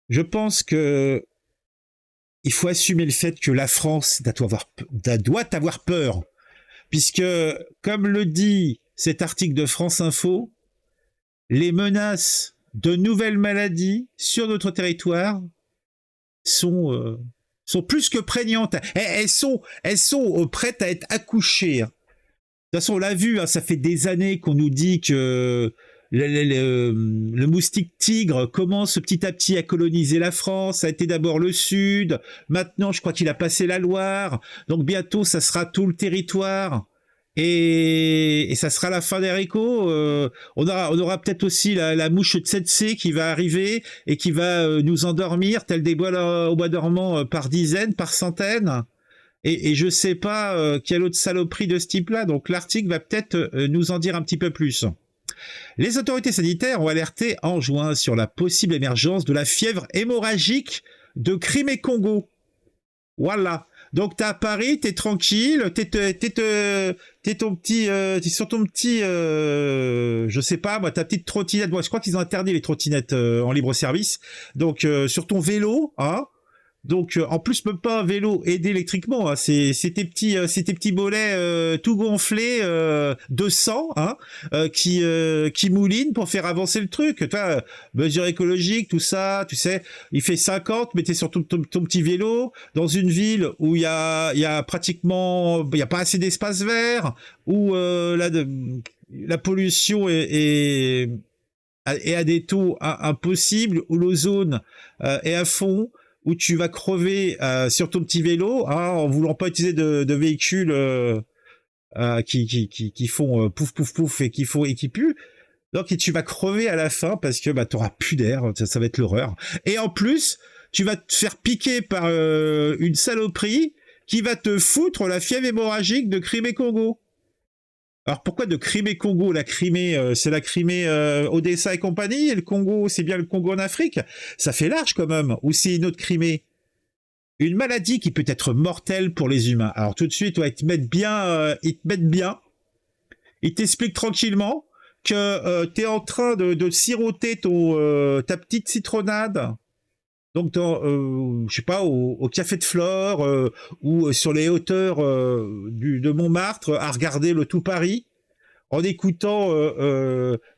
Je pense que il faut assumer le fait que la France doit avoir peur, puisque, comme le dit cet article de France Info, les menaces de nouvelles maladies sur notre territoire sont, sont plus que prégnantes. Elles sont prêtes à être accouchées. De toute façon, on l'a vu, hein, ça fait des années qu'on nous dit que le moustique tigre commence petit à petit à coloniser la France. Ça a été d'abord le sud, maintenant je crois qu'il a passé la Loire, donc bientôt ça sera tout le territoire. Et ça sera la fin des haricots. On aura peut-être aussi la mouche tsetse qui va arriver et qui va nous endormir, tel des bois au bois dormant par dizaines, par centaines. Et je sais pas quelle autre saloperie de ce type-là. Donc l'article va peut-être nous en dire un petit peu plus. Les autorités sanitaires ont alerté en juin sur la possible émergence de la fièvre hémorragique de Crimée-Congo. Voilà. Donc t'es à Paris, t'es tranquille, t'es ton petit, t'es sur ton petit, je sais pas moi, ta petite trottinette. Moi, je crois qu'ils ont interdit les trottinettes en libre service. Donc sur ton vélo, hein. Donc en plus même pas un vélo aidé électriquement, hein, c'est tes petits bolets tout gonflés de sang, hein, qui moulinent pour faire avancer le truc. Tu vois, mesure écologique, tout ça, tu sais, il fait 50, mais t'es sur ton petit vélo dans une ville où il y a pratiquement, il y a pas assez d'espace vert, où la pollution est à des taux impossibles, où l'ozone est à fond, où tu vas crever sur ton petit vélo, hein, en voulant pas utiliser de véhicules qui font pouf pouf pouf et qui puent. Donc tu vas crever à la fin parce que bah t'auras plus d'air, ça va être l'horreur. Et en plus, tu vas te faire piquer par une saloperie qui va te foutre la fièvre hémorragique de Crimée-Congo. Alors pourquoi de Crimée-Congo? La Crimée, c'est la Crimée Odessa et compagnie, et le Congo, c'est bien le Congo en Afrique. Ça fait large quand même. Ou c'est une autre Crimée? Une maladie qui peut être mortelle pour les humains. Alors tout de suite, ouais, ils te mettent bien. Ils t'expliquent tranquillement que tu es en train de siroter ta petite citronnade. Donc, je sais pas, au Café de Flore ou sur les hauteurs de Montmartre, à regarder le tout Paris, en écoutant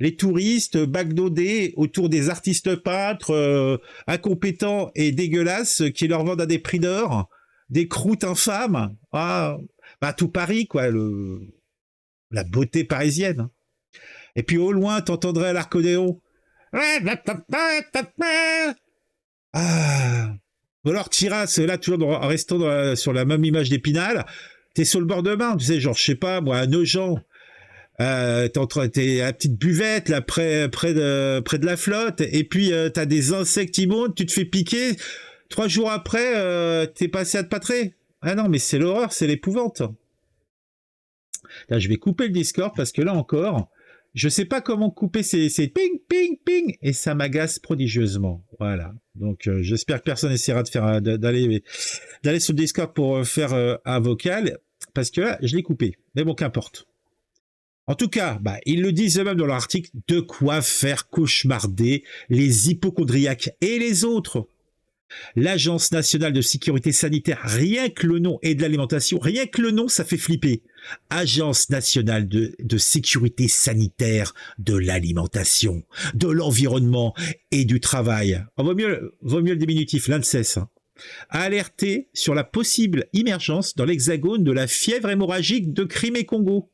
les touristes bagnoder autour des artistes peintres incompétents et dégueulasses qui leur vendent à des prix d'or des croûtes infâmes. Ah, bah, tout Paris, quoi, la beauté parisienne. Et puis au loin, t'entendrais l'accordéon. Ah. Ou alors Tiras, là, toujours en restant sur la même image d'Épinal, t'es sur le bord de Marne, tu sais, genre, je sais pas, moi, à Nogent, t'es à la petite buvette, là, près de la flotte, et puis t'as des insectes immondes, tu te fais piquer, 3 jours après, t'es passé à te patrer. Ah non, mais c'est l'horreur, c'est l'épouvante. Là, je vais couper le Discord parce que là encore, je sais pas comment couper ces ping, ping, ping, et ça m'agace prodigieusement. Voilà. Donc, j'espère que personne essaiera d'aller sur le Discord pour faire un vocal, parce que là, je l'ai coupé. Mais bon, qu'importe. En tout cas, bah, ils le disent eux-mêmes dans leur article, de quoi faire cauchemarder les hypochondriaques et les autres. L'Agence nationale de sécurité sanitaire, rien que le nom, et de l'alimentation, rien que le nom, ça fait flipper. Agence nationale de sécurité sanitaire de l'alimentation, de l'environnement et du travail. Oh, vaut mieux le diminutif, l'ANSES, hein, a alerté sur la possible émergence dans l'hexagone de la fièvre hémorragique de Crimée-Congo.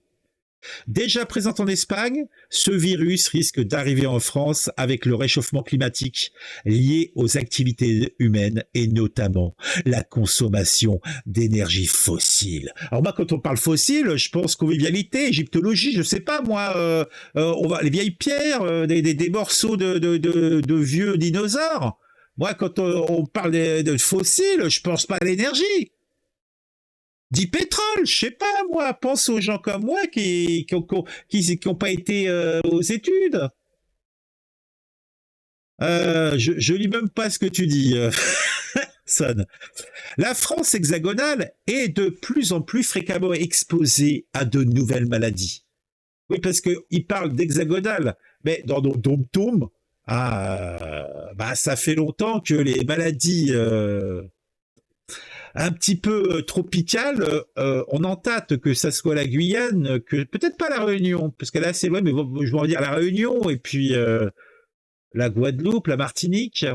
Déjà présente en Espagne, ce virus risque d'arriver en France avec le réchauffement climatique lié aux activités humaines et notamment la consommation d'énergie fossile. Alors moi, quand on parle fossile, je pense convivialité, égyptologie, je sais pas moi, les vieilles pierres, des morceaux de vieux dinosaures. Moi, quand on parle de fossiles, je pense pas à l'énergie. Dit pétrole, je sais pas moi, pense aux gens comme moi qui ont pas été aux études. Je lis même pas ce que tu dis, Son. La France hexagonale est de plus en plus fréquemment exposée à de nouvelles maladies. Oui, parce qu'ils parlent d'hexagonale, mais dans nos dom-toms, Bah, ça fait longtemps que les maladies un petit peu tropicales, on en tâte, que ça soit la Guyane, que peut-être pas la Réunion, parce qu'elle est assez loin, mais bon, je vais en dire la Réunion, et puis la Guadeloupe, la Martinique,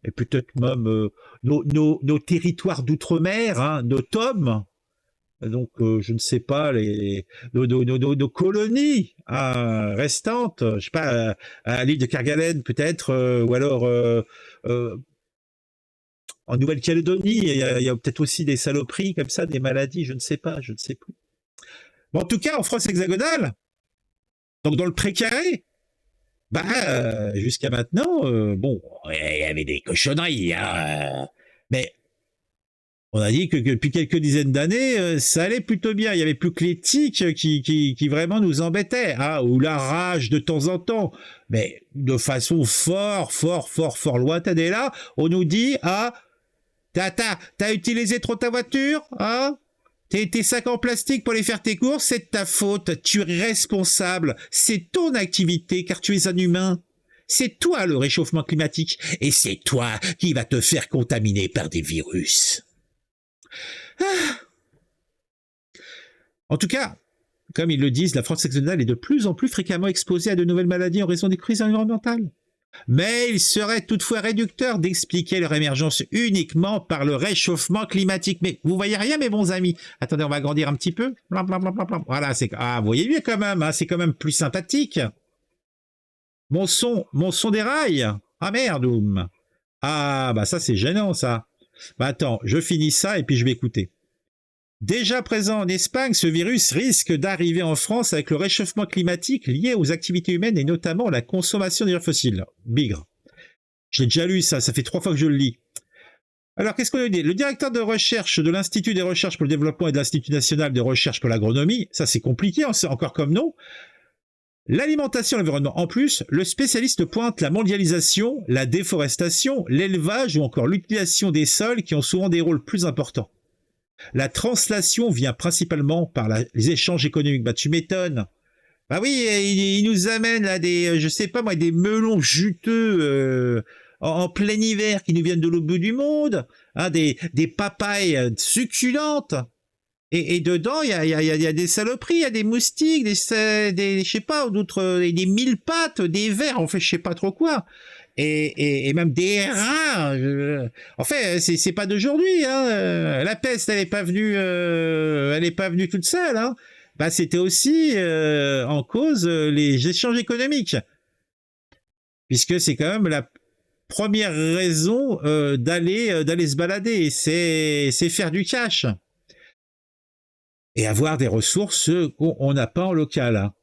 et peut-être même nos territoires d'outre-mer, hein, nos TOM, donc je ne sais pas, nos colonies restantes, je sais pas, à l'île de Kerguelen peut-être, ou alors en Nouvelle-Calédonie, il y a peut-être aussi des saloperies comme ça, des maladies, je ne sais pas, je ne sais plus. Bon, en tout cas, en France hexagonale, donc dans le précaré, bah, jusqu'à maintenant, bon, il y avait des cochonneries, hein, mais on a dit que depuis quelques dizaines d'années, ça allait plutôt bien. Il y avait plus que les tiques qui vraiment nous embêtaient, hein, ou la rage de temps en temps, mais de façon fort lointaine. Et là, on nous dit, ah, t'as utilisé trop ta voiture, hein? Tes sacs en plastique pour aller faire tes courses, c'est de ta faute. Tu es responsable. C'est ton activité car tu es un humain. C'est toi le réchauffement climatique. Et c'est toi qui va te faire contaminer par des virus. Ah. En tout cas, comme ils le disent, la France hexagonale est de plus en plus fréquemment exposée à de nouvelles maladies en raison des crises environnementales. Mais il serait toutefois réducteur d'expliquer leur émergence uniquement par le réchauffement climatique. Mais vous voyez rien, mes bons amis. Attendez, on va agrandir un petit peu. Voilà, c'est vous voyez mieux quand même. Hein, c'est quand même plus sympathique. Mon son déraille. Ah merde. Ah bah ça c'est gênant ça. Bah attends, je finis ça et puis je vais écouter. Déjà présent en Espagne, ce virus risque d'arriver en France avec le réchauffement climatique lié aux activités humaines et notamment la consommation d'énergie fossile. Bigre. J'ai déjà lu ça, ça fait 3 fois que je le lis. Alors, qu'est-ce qu'on a dit? Le directeur de recherche de l'Institut des recherches pour le développement et de l'Institut national de recherche pour l'agronomie, ça c'est compliqué, c'est encore comme nom. L'alimentation et l'environnement. En plus, le spécialiste pointe la mondialisation, la déforestation, l'élevage ou encore l'utilisation des sols qui ont souvent des rôles plus importants. La translation vient principalement par les échanges économiques. Bah tu m'étonnes. Bah oui, il nous amène là des, je sais pas moi, des melons juteux en plein hiver qui nous viennent de l'autre bout du monde, hein, des papayes succulentes. Et dedans, il y a des saloperies, il y a des moustiques, des je sais pas, d'autres, des mille pattes, des vers, en fait, je sais pas trop quoi. Et même des rats. En fait, c'est pas d'aujourd'hui. Hein. La peste, elle est pas venue toute seule. Hein. Bah, c'était aussi en cause les échanges économiques, puisque c'est quand même la première raison d'aller se balader. C'est faire du cash et avoir des ressources qu'on n'a pas en local. Hein.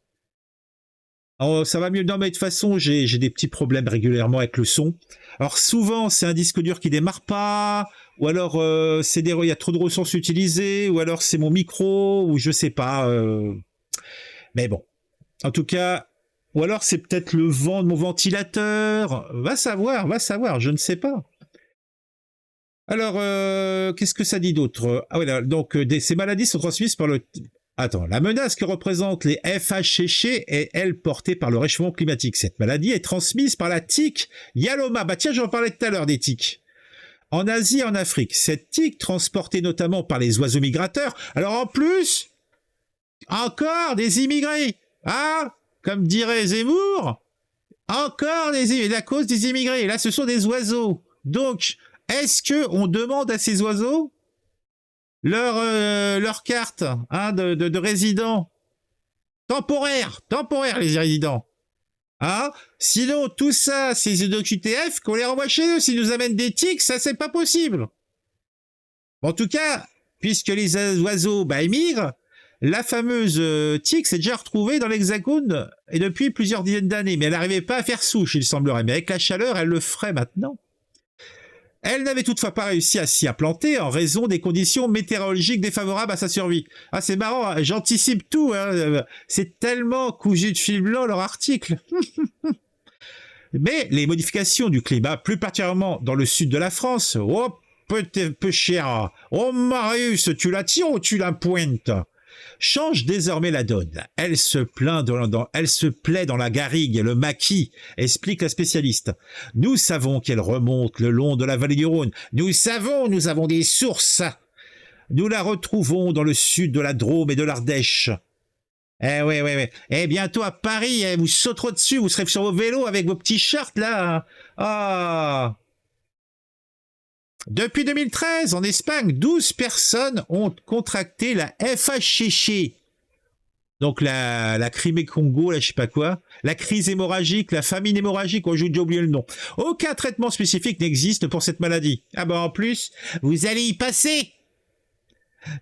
Oh, ça va mieux. Non, mais de toute façon, j'ai des petits problèmes régulièrement avec le son. Alors souvent, c'est un disque dur qui démarre pas, ou alors il y a trop de ressources utilisées, ou alors c'est mon micro, ou je sais pas. Mais bon, en tout cas, ou alors c'est peut-être le vent de mon ventilateur. Va savoir, je ne sais pas. Alors, qu'est-ce que ça dit d'autre? Ah oui, donc ces maladies sont transmises par le... Attends, la menace que représentent les FHCC est, elle, portée par le réchauffement climatique. Cette maladie est transmise par la tique Yaloma. Bah tiens, j'en parlais tout à l'heure des tiques. En Asie et en Afrique, cette tique, transportée notamment par les oiseaux migrateurs, alors en plus, encore des immigrés. Ah, comme dirait Zemmour, encore la cause des immigrés. Là, ce sont des oiseaux. Donc, est-ce qu'on demande à ces oiseaux leur carte hein, de résident temporaire les résidents. Hein sinon, tout ça, ces OQTF, qu'on les renvoie chez eux. S'ils nous amènent des tiques, ça, c'est pas possible. En tout cas, puisque les oiseaux émigrent, la fameuse tique s'est déjà retrouvée dans l'Hexagone et depuis plusieurs dizaines d'années. Mais elle n'arrivait pas à faire souche, il semblerait. Mais avec la chaleur, elle le ferait maintenant. Elle n'avait toutefois pas réussi à s'y implanter en raison des conditions météorologiques défavorables à sa survie. Ah, c'est marrant, j'anticipe tout. Hein. C'est tellement cousu de fil blanc leur article. Mais les modifications du climat, plus particulièrement dans le sud de la France, oh, peu cher. Oh, Marius, tu la tires ou tu la pointes? change désormais la donne. Elle se plaît dans la garrigue et le maquis, explique la spécialiste. Nous savons qu'elle remonte le long de la vallée du Rhône. Nous avons des sources. Nous la retrouvons dans le sud de la Drôme et de l'Ardèche. Eh oui. Et bientôt à Paris, vous sauterez dessus, vous serez sur vos vélos avec vos petits shorts là. Ah. Depuis 2013, en Espagne, 12 personnes ont contracté la FHCC. Donc la Crimée-Congo, je sais pas quoi, la crise hémorragique, la famine hémorragique, j'ai déjà oublié le nom. Aucun traitement spécifique n'existe pour cette maladie. Ah ben en plus, vous allez y passer.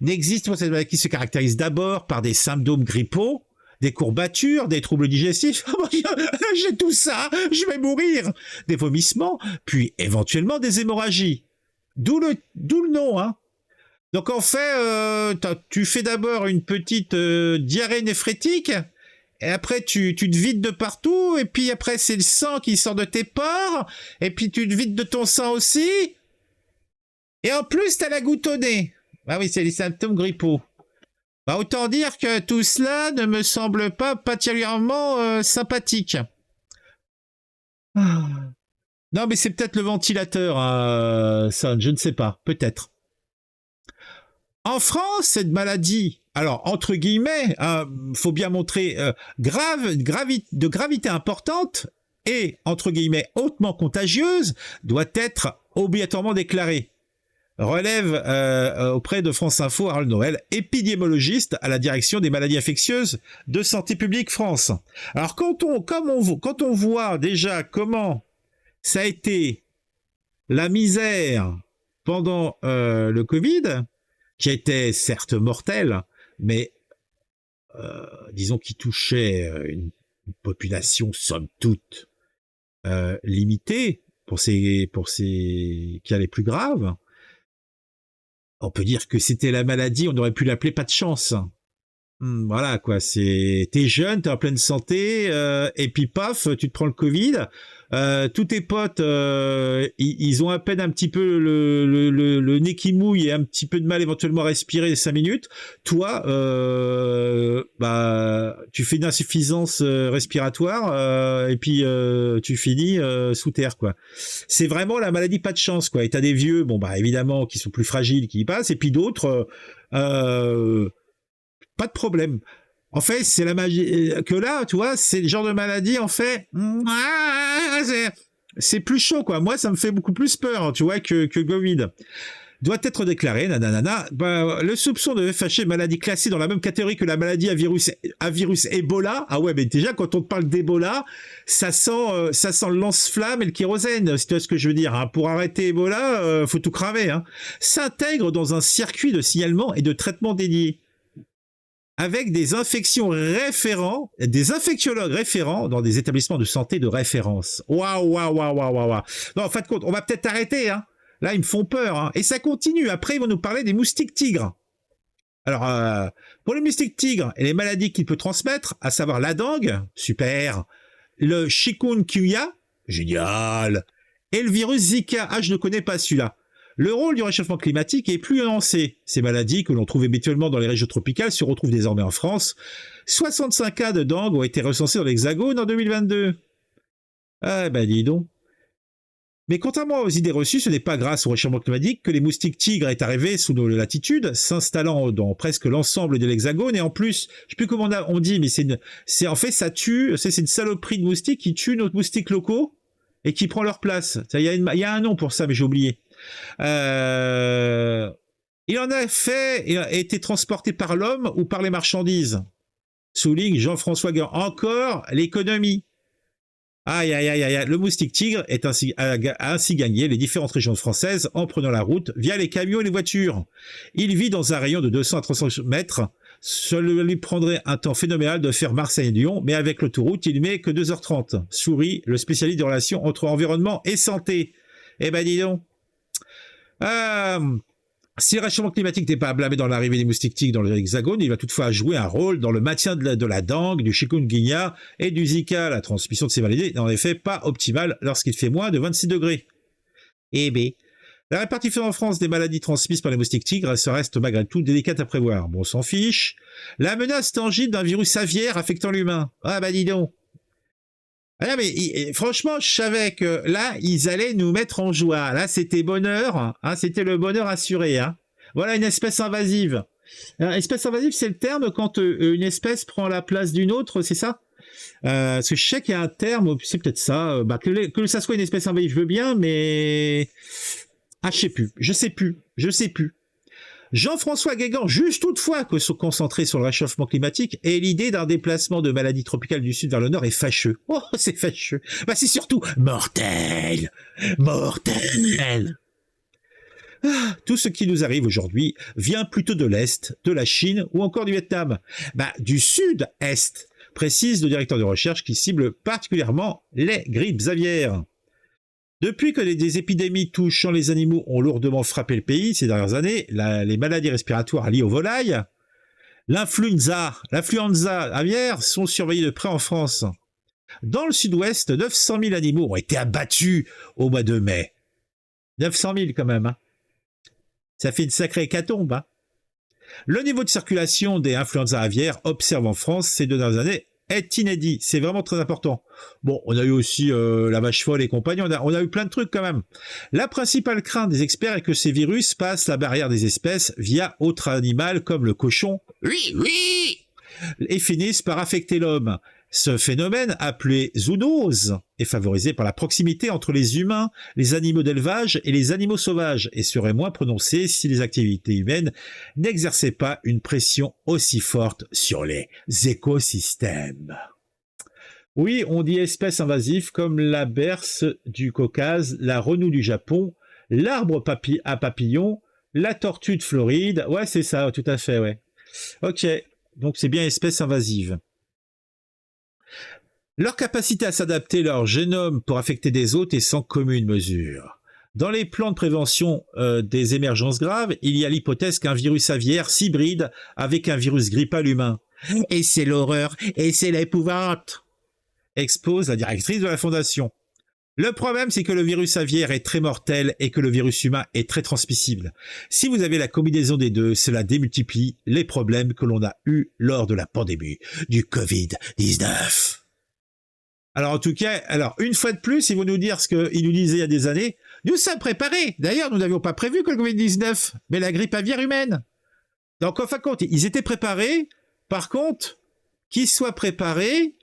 N'existe pour cette maladie qui se caractérise d'abord par des symptômes grippaux, des courbatures, des troubles digestifs. J'ai tout ça, je vais mourir. Des vomissements, puis éventuellement des hémorragies. D'où le nom, hein. Donc en fait, tu fais d'abord une petite diarrhée néphrétique, et après tu te vides de partout, et puis après c'est le sang qui sort de tes pores, et puis tu te vides de ton sang aussi, et en plus t'as la goutte au nez. Ah oui, c'est les symptômes grippaux. Bah autant dire que tout cela ne me semble pas particulièrement sympathique. Non mais c'est peut-être le ventilateur, ça, je ne sais pas, peut-être. En France, cette maladie, alors entre guillemets, faut bien montrer de gravité importante et entre guillemets hautement contagieuse, doit être obligatoirement déclarée. Relève auprès de France Info Harold Noël, épidémiologiste à la direction des maladies infectieuses de Santé publique France. Alors quand on voit déjà comment ça a été la misère pendant le Covid, qui était certes mortel, mais disons qui touchait une population somme toute limitée pour ces cas les plus graves. On peut dire que c'était la maladie, on aurait pu l'appeler pas de chance. Voilà quoi, t'es jeune, t'es en pleine santé, et puis paf, tu te prends le Covid. Tous tes potes, ils ont à peine un petit peu le nez qui mouille et un petit peu de mal éventuellement à respirer 5 minutes. Toi, tu fais une insuffisance respiratoire et puis tu finis sous terre quoi. C'est vraiment la maladie pas de chance quoi. Et t'as des vieux, évidemment, qui sont plus fragiles, qui y passent, et puis d'autres, pas de problème. En fait, c'est la magie que là, tu vois, c'est le genre de maladie, en fait, c'est plus chaud, quoi. Moi, ça me fait beaucoup plus peur, tu vois, que Covid. Doit être déclaré, nanana. Le soupçon de FHC, maladie classée dans la même catégorie que la maladie à virus Ebola. Ah ouais, mais déjà, quand on te parle d'Ebola, ça sent le lance-flamme et le kérosène, si tu vois ce que je veux dire. Hein. Pour arrêter Ebola, faut tout cramer. Hein. S'intègre dans un circuit de signalement et de traitement dédié, avec des infectiologues référents dans des établissements de santé de référence. Waouh. Non, en fin de compte, on va peut-être arrêter, hein. Là, ils me font peur, hein. Et ça continue. Après, ils vont nous parler des moustiques tigres. Alors, pour les moustiques tigres et les maladies qu'ils peuvent transmettre, à savoir la dengue, super, le chikungunya, génial, et le virus Zika, je ne connais pas celui-là. Le rôle du réchauffement climatique est plus nuancé. Ces maladies que l'on trouve habituellement dans les régions tropicales se retrouvent désormais en France. 65 cas de dengue ont été recensés dans l'Hexagone en 2022. Ah ben dis donc. Mais contrairement aux idées reçues, ce n'est pas grâce au réchauffement climatique que les moustiques tigres est arrivé sous nos latitudes, s'installant dans presque l'ensemble de l'Hexagone. Et en plus, je sais plus comment on dit, mais en fait ça tue. C'est une saloperie de moustiques qui tue nos moustiques locaux et qui prend leur place. Il y a un nom pour ça, mais j'ai oublié. Il en a été transporté par l'homme ou par les marchandises. Souligne Jean-François Guin. Encore l'économie. Aïe, le moustique tigre a ainsi gagné les différentes régions françaises en prenant la route via les camions et les voitures. Il vit dans un rayon de 200 à 300 mètres. Cela lui prendrait un temps phénoménal de faire Marseille-Lyon, mais avec l'autoroute, il met que 2h30. Sourit le spécialiste des relations entre environnement et santé. Eh ben dis donc. Si le réchauffement climatique n'est pas à blâmer dans l'arrivée des moustiques tigres dans l'Hexagone, il va toutefois jouer un rôle dans le maintien de la dengue, du chikungunya et du Zika. La transmission de ces maladies n'est en effet pas optimale lorsqu'il fait moins de 26 degrés. Eh bien, La répartition en France des maladies transmises par les moustiques tigres se reste malgré tout délicate à prévoir. Bon, on s'en fiche. La menace tangible d'un virus aviaire affectant l'humain. Ah bah dis donc. Ah non, mais franchement, je savais que là, ils allaient nous mettre en joie. Là, c'était bonheur. Hein, c'était le bonheur assuré. Hein. Voilà une espèce invasive. Espèce invasive, c'est le terme quand une espèce prend la place d'une autre, c'est ça? Parce que je sais qu'il y a un terme, c'est peut-être ça. Que ça soit une espèce invasive, je veux bien, mais... Ah, je sais plus. Jean-François Guégan, juste toutefois que se concentrer sur le réchauffement climatique et l'idée d'un déplacement de maladies tropicales du sud vers le nord est fâcheux. Oh, c'est fâcheux. Bah, c'est surtout mortel. Mortel. Ah, tout ce qui nous arrive aujourd'hui vient plutôt de l'Est, de la Chine ou encore du Vietnam. Bah, du Sud-Est, précise le directeur de recherche qui cible particulièrement les grippes aviaires. Depuis que des épidémies touchant les animaux ont lourdement frappé le pays ces dernières années, les maladies respiratoires liées aux volailles, l'influenza aviaire sont surveillées de près en France. Dans le sud-ouest, 900 000 animaux ont été abattus au mois de mai. 900 000 quand même. Hein. Ça fait une sacrée hécatombe. Hein. Le niveau de circulation des influenza aviaires observé en France ces 2 dernières années est inédit. C'est vraiment très important. Bon, on a eu aussi la vache folle et compagnie. On a eu plein de trucs quand même. La principale crainte des experts est que ces virus passent la barrière des espèces via autre animal comme le cochon. Oui. Et finissent par affecter l'homme. Ce phénomène, appelé zoonose, est favorisé par la proximité entre les humains, les animaux d'élevage et les animaux sauvages, et serait moins prononcé si les activités humaines n'exerçaient pas une pression aussi forte sur les écosystèmes. Oui, on dit espèces invasives comme la berce du Caucase, la renou du Japon, l'arbre à papillons, la tortue de Floride. Ouais, c'est ça, tout à fait, ouais. Ok, donc c'est bien espèces invasives. Leur capacité à s'adapter leur génome pour affecter des hôtes est sans commune mesure. Dans les plans de prévention des émergences graves, il y a l'hypothèse qu'un virus aviaire s'hybride avec un virus grippal humain. Et c'est l'horreur, et c'est l'épouvante, expose la directrice de la fondation. Le problème, c'est que le virus aviaire est très mortel et que le virus humain est très transmissible. Si vous avez la combinaison des deux, cela démultiplie les problèmes que l'on a eus lors de la pandémie du Covid-19. Alors en tout cas, une fois de plus, ils vont nous dire ce qu'ils nous disaient il y a des années. Nous sommes préparés. D'ailleurs, nous n'avions pas prévu que le Covid-19, mais la grippe aviaire humaine. Donc en fin de compte, ils étaient préparés. Par contre, qu'ils soient préparés,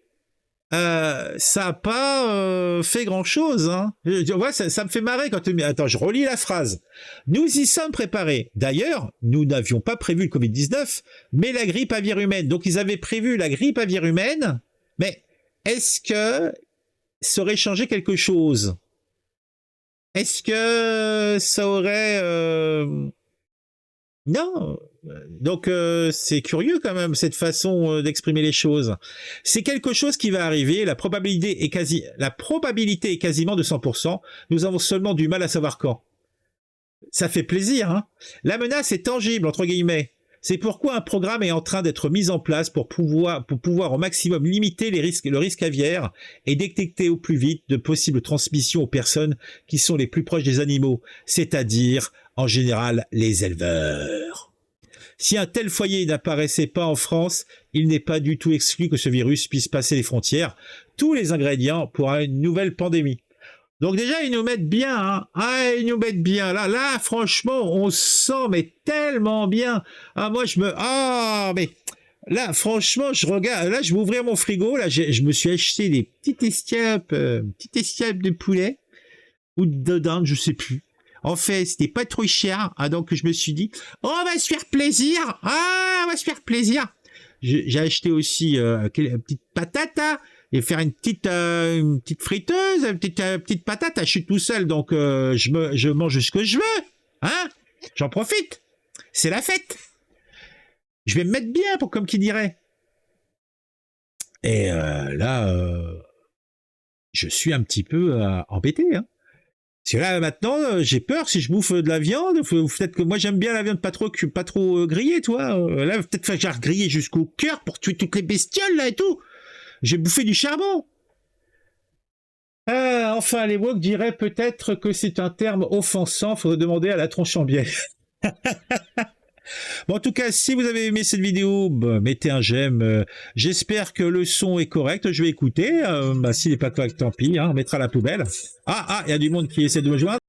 ça n'a pas fait grand-chose. Hein. Ouais, ça me fait marrer quand tu me dis... Attends, je relis la phrase. Nous y sommes préparés. D'ailleurs, nous n'avions pas prévu le Covid-19, mais la grippe aviaire humaine. Donc ils avaient prévu la grippe aviaire humaine, mais... Est-ce que ça aurait changé quelque chose? Est-ce que ça aurait... Non. Donc c'est curieux quand même cette façon d'exprimer les choses. C'est quelque chose qui va arriver, la probabilité est quasiment de 100%. Nous avons seulement du mal à savoir quand. Ça fait plaisir, hein. La menace est tangible, entre guillemets. C'est pourquoi un programme est en train d'être mis en place pour pouvoir au maximum limiter le risque aviaire et détecter au plus vite de possibles transmissions aux personnes qui sont les plus proches des animaux, c'est-à-dire en général les éleveurs. Si un tel foyer n'apparaissait pas en France, il n'est pas du tout exclu que ce virus puisse passer les frontières, tous les ingrédients pour une nouvelle pandémie. Donc déjà, ils nous mettent bien, hein. Ah, ils nous mettent bien. Là, franchement, on se sent, mais tellement bien. Ah, moi, mais... Là, franchement, je regarde... Là, je vais ouvrir mon frigo. Là, je me suis acheté des petites escapes de poulet. Ou de dinde, je sais plus. En fait, c'était pas trop cher. Hein, donc, je me suis dit, oh, on va se faire plaisir. Ah, on va se faire plaisir. J'ai acheté aussi une petite patate, hein. Et faire une petite friteuse, une petite patate, je suis tout seul, donc je mange ce que je veux, hein. J'en profite, c'est la fête. Je vais me mettre bien, comme qui dirait. Et je suis un petit peu embêté, hein. Parce que là, maintenant, j'ai peur si je bouffe de la viande. Peut-être que moi, j'aime bien la viande pas trop grillée, toi. Là, peut-être que j'ai grillé jusqu'au cœur pour tuer toutes les bestioles, là, et tout. J'ai bouffé du charbon. Enfin, les woke diraient peut-être que c'est un terme offensant, faudrait demander à la tronche en biais. Bon, en tout cas, si vous avez aimé cette vidéo, bah, mettez un j'aime. J'espère que le son est correct. Je vais écouter. S'il n'est pas correct, tant pis. Hein, on mettra à la poubelle. Il y a du monde qui essaie de me joindre.